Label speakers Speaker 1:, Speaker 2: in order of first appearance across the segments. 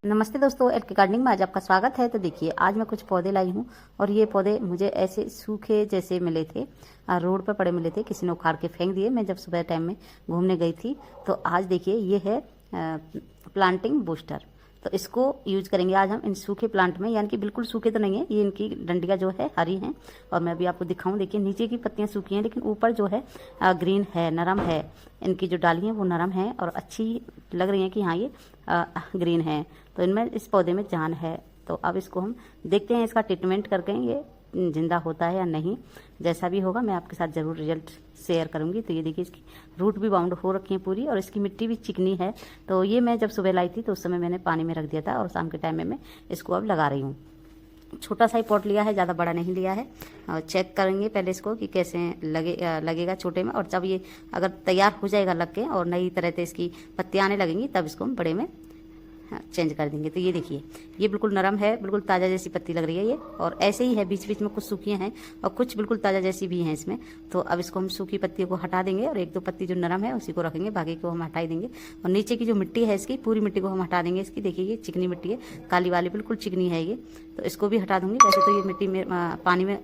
Speaker 1: नमस्ते दोस्तों, एल के गार्डनिंग में आज आपका स्वागत है। तो देखिए, आज मैं कुछ पौधे लाई हूँ और ये पौधे मुझे ऐसे सूखे जैसे मिले थे, रोड पर पड़े मिले थे, किसी ने उखाड़ के फेंक दिए। मैं जब सुबह टाइम में घूमने गई थी तो आज देखिए ये है प्लांटिंग बूस्टर। तो इसको यूज करेंगे आज हम इन सूखे प्लांट में, यानी कि बिल्कुल सूखे तो नहीं है, ये इनकी डंडियाँ जो है हरी हैं और मैं अभी आपको दिखाऊं। देखिए नीचे की पत्तियां सूखी हैं लेकिन ऊपर जो है ग्रीन है, नरम है। इनकी जो डाली हैं वो नरम है और अच्छी लग रही हैं कि हाँ ये ग्रीन है। तो इनमें इस पौधे में जान है। तो अब इसको हम देखते हैं, इसका ट्रीटमेंट करके ये जिंदा होता है या नहीं। जैसा भी होगा मैं आपके साथ ज़रूर रिजल्ट शेयर करूंगी। तो ये देखिए इसकी रूट भी बाउंड हो रखी है पूरी और इसकी मिट्टी भी चिकनी है। तो ये मैं जब सुबह लाई थी तो उस समय मैंने पानी में रख दिया था और शाम के टाइम में मैं इसको अब लगा रही हूँ। छोटा सा ही पॉट लिया है, ज़्यादा बड़ा नहीं लिया है। और चेक करेंगे पहले इसको कि कैसे लगेगा छोटे में, और जब ये अगर तैयार हो जाएगा लग के और नई तरह से इसकी पत्तियाँ आने लगेंगी तब इसको हम बड़े में चेंज कर देंगे। तो ये देखिए ये बिल्कुल नरम है, बिल्कुल ताज़ा जैसी पत्ती लग रही है ये, और ऐसे ही है। बीच बीच में कुछ सूखियाँ हैं और कुछ बिल्कुल ताज़ा जैसी भी हैं इसमें। तो अब इसको हम सूखी पत्तियों को हटा देंगे और एक दो पत्ती जो नरम है उसी को रखेंगे, बाकी को हम हटा ही देंगे। और नीचे की जो मिट्टी है इसकी पूरी मिट्टी को हम हटा देंगे इसकी। देखिए ये चिकनी मिट्टी है, काली वाली बिल्कुल चिकनी है ये, तो इसको भी हटा दूंगी। वैसे तो ये मिट्टी में पानी में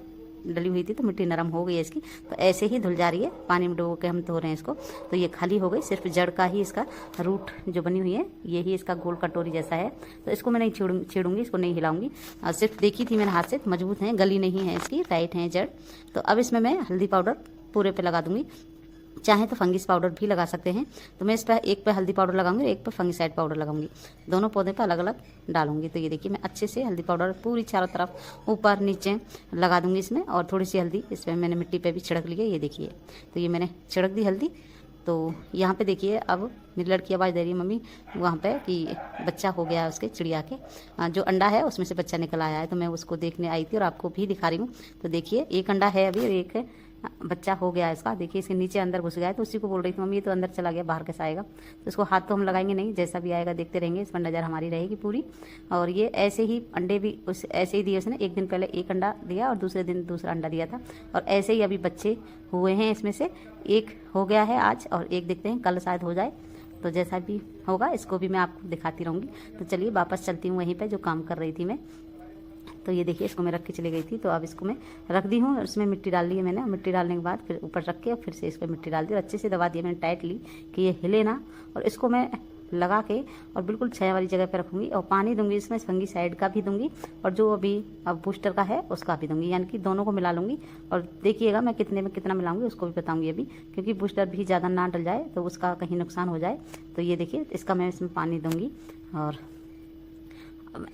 Speaker 1: डली हुई थी तो मिट्टी नरम हो गई है इसकी, तो ऐसे ही धुल जा रही है। पानी में डुबो के हम धो रहे हैं इसको। तो ये खाली हो गई, सिर्फ जड़ का ही इसका रूट जो बनी हुई है यही इसका गोल कटोरी जैसा है। तो इसको मैं नहीं छेड़ूंगी, इसको नहीं हिलाऊंगी। सिर्फ देखी थी मैंने हाथ से, मजबूत है, गली नहीं है इसकी, टाइट है जड़। तो अब इसमें मैं हल्दी पाउडर पूरे पे लगा दूंगी, चाहे तो फंगिस पाउडर भी लगा सकते हैं। तो मैं इस पर एक पे हल्दी पाउडर लगाऊंगी, एक पे फंगिसाइड पाउडर लगाऊंगी, दोनों पौधे पे अलग अलग डालूंगी। तो ये देखिए मैं अच्छे से हल्दी पाउडर पूरी चारों तरफ ऊपर नीचे लगा दूंगी इसमें, और थोड़ी सी हल्दी इसमें मैंने मिट्टी पे भी छिड़क ली है, ये देखिए। तो ये मैंने छिड़क दी हल्दी। तो यहाँ पे देखिए अब मेरी लड़की आवाज़ दे रही है मम्मी वहाँ पे कि बच्चा हो गया उसके, चिड़िया के जो अंडा है उसमें से बच्चा निकल आया है। तो मैं उसको देखने आई थी और आपको भी दिखा रही हूँ। तो देखिए एक अंडा है अभी और एक बच्चा हो गया इसका। देखिए इसके नीचे अंदर घुस गया है, तो उसी को बोल रही थी मम्मी ये तो अंदर चला गया, बाहर कैसे आएगा। तो इसको हाथ तो हम लगाएंगे नहीं, जैसा भी आएगा देखते रहेंगे, इस पर नज़र हमारी रहेगी पूरी। और ये ऐसे ही अंडे भी उस ऐसे ही दिए उसने, एक दिन पहले एक अंडा दिया और दूसरे दिन दूसरा अंडा दिया था। और ऐसे ही अभी बच्चे हुए हैं, इसमें से एक हो गया है आज और एक देखते हैं कल शायद हो जाए। तो जैसा भी होगा इसको भी मैं आपको दिखाती रहूँगी। तो चलिए वापस चलती हूँ वहीं पर जो काम कर रही थी मैं। तो ये देखिए इसको मैं रख के चली गई थी, तो अब इसको मैं रख दी हूँ और उसमें मिट्टी डाल ली है मैंने। मिट्टी डालने के बाद फिर ऊपर रख के और फिर से इस पर मिट्टी डाल दी और अच्छे से दबा दिया मैंने टाइटली कि ये हिले ना। और इसको मैं लगा के और बिल्कुल छाया वाली जगह पर रखूँगी और पानी दूंगी इसमें, फंगिसाइड का भी दूंगी और जो अभी अब बूस्टर का है उसका भी दूंगी, यानी कि दोनों को मिला लूँगी। और देखिएगा मैं कितने में कितना मिलाऊंगी उसको भी बताऊँगी अभी, क्योंकि बूस्टर भी ज़्यादा ना डल जाए तो उसका कहीं नुकसान हो जाए। तो ये देखिए इसका मैं इसमें पानी दूँगी। और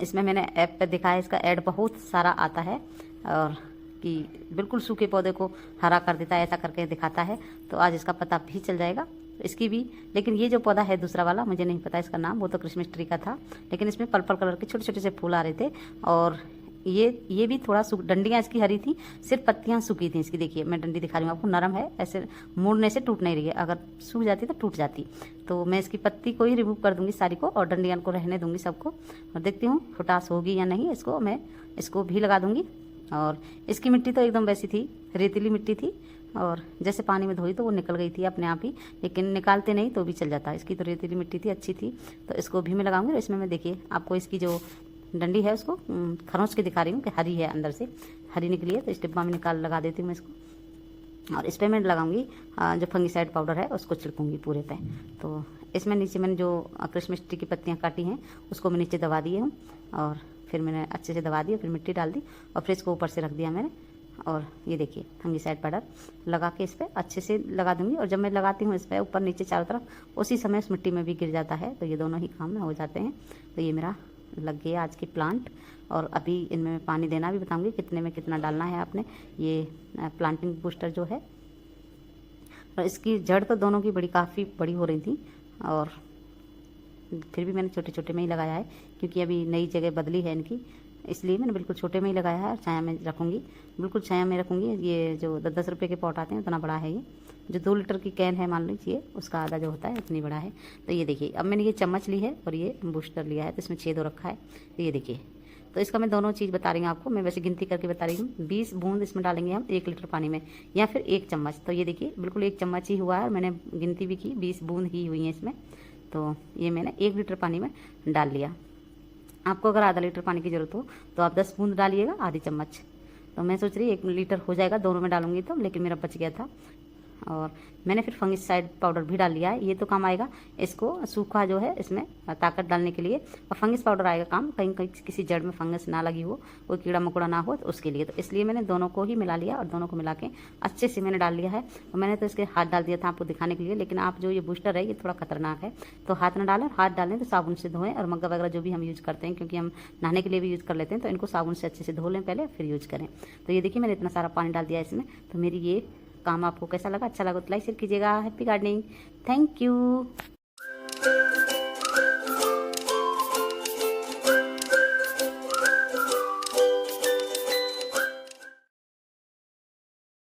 Speaker 1: इसमें मैंने ऐप पे देखा है, इसका ऐड बहुत सारा आता है और कि बिल्कुल सूखे पौधे को हरा कर देता है, ऐसा करके दिखाता है। तो आज इसका पता भी चल जाएगा इसकी भी। लेकिन ये जो पौधा है दूसरा वाला, मुझे नहीं पता इसका नाम, वो तो क्रिसमस ट्री का था, लेकिन इसमें पर्पल कलर के छोटे छोटे से फूल आ रहे थे। और ये भी थोड़ा सूख, डंडियाँ इसकी हरी थी, सिर्फ पत्तियाँ सूखी थी इसकी। देखिए मैं डंडी दिखा रही हूँ आपको, नरम है, ऐसे मोड़ने से टूट नहीं रही है, अगर सूख जाती तो टूट जाती। तो मैं इसकी पत्ती को ही रिमूव कर दूंगी सारी को और डंडियाँ को रहने दूंगी सबको, और देखती हूँ फुटास होगी या नहीं। इसको मैं इसको भी लगा दूंगी। और इसकी मिट्टी तो एकदम वैसी थी, रेतीली मिट्टी थी, और जैसे पानी में धोई तो वो निकल गई थी अपने आप ही, लेकिन निकालते नहीं तो भी चल जाता। इसकी तो रेतीली मिट्टी थी, अच्छी थी। तो इसको भी मैं लगाऊंगी। और इसमें मैं देखिए आपको इसकी जो डंडी है उसको खरोंच के दिखा रही हूँ कि हरी है, अंदर से हरी निकली है। तो इस डिब्बा में निकाल लगा देती हूँ मैं इसको। और इस पर मैं लगाऊंगी जो फंगिसाइड पाउडर है उसको छिड़कूंगी पूरे पे। तो इसमें नीचे मैंने जो क्रिसमस ट्री की पत्तियाँ काटी हैं उसको मैं नीचे दबा दिए हूँ और फिर मैंने अच्छे से दबा दी, फिर मिट्टी डाल दी और फिर इसको ऊपर से रख दिया मैंने। और ये देखिए फंगिसाइड पाउडर लगा के इस पर अच्छे से लगा दूंगी। और जब मैं लगाती हूँ इस पर ऊपर नीचे चारों तरफ, उसी समय उस मिट्टी में भी गिर जाता है। तो ये दोनों ही काम में हो जाते हैं। तो ये मेरा लग गया आज की प्लांट। और अभी इनमें मैं पानी देना भी बताऊंगी, कितने में कितना डालना है आपने। ये प्लांटिंग बूस्टर जो है, और इसकी जड़ तो दोनों की काफ़ी बड़ी हो रही थी, और फिर भी मैंने छोटे छोटे में ही लगाया है क्योंकि अभी नई जगह बदली है इनकी, इसलिए मैंने बिल्कुल छोटे में ही लगाया है। और छाया में रखूँगी, बिल्कुल छाया में रखूँगी। ये जो 10-10 रुपये के पॉट आते हैं उतना बड़ा है ये, जो 2 लीटर की कैन है मान लीजिए उसका आधा जो होता है उतनी बड़ा है। तो ये देखिए अब मैंने ये चम्मच ली है और ये बूस्टर लिया है, तो इसमें छेद हो रखा है। तो ये देखिए, तो इसका मैं दोनों चीज़ बता रही हूँ आपको, मैं वैसे गिनती करके बता रही हूँ। 20 बूंद इसमें डालेंगे हम 1 लीटर पानी में, या फिर 1 चम्मच। तो ये देखिए बिल्कुल 1 चम्मच ही हुआ है और मैंने गिनती भी की, 20 बूंद ही हुई हैं इसमें। तो ये मैंने 1 लीटर पानी में डाल लिया। आपको अगर आधा लीटर पानी की ज़रूरत हो तो आप 10 बूंद डालिएगा, आधी चम्मच। तो मैं सोच रही 1 लीटर हो जाएगा दोनों में डालूंगी तो, लेकिन मेरा बच गया था। और मैंने फिर फंगिसाइड पाउडर भी डाल लिया है, ये तो काम आएगा इसको सूखा जो है इसमें ताकत डालने के लिए। और फंगिस पाउडर आएगा काम कहीं कहीं किसी जड़ में फंगस ना लगी हो, कोई कीड़ा मकोड़ा ना हो तो उसके लिए। तो इसलिए मैंने दोनों को ही मिला लिया और दोनों को मिला के अच्छे से मैंने डाल लिया है। और मैंने तो इसके हाथ डाल दिया था आपको दिखाने के लिए, लेकिन आप जो ये बूस्टर है ये थोड़ा खतरनाक है, तो हाथ ना डालें। हाथ डालें तो साबुन से धोएं, और मग्गा वगैरह जो भी हम यूज़ करते हैं, क्योंकि हम नहाने के लिए भी यूज़ कर लेते हैं, तो इनको साबुन से अच्छे से धो लें पहले फिर यूज़ करें। तो ये देखिए मैंने इतना सारा पानी डाल दिया इसमें। तो मेरी ये काम आपको कैसा लगा? अच्छा लगा तो लाइक शेयर कीजिएगा। Happy gardening, thank you.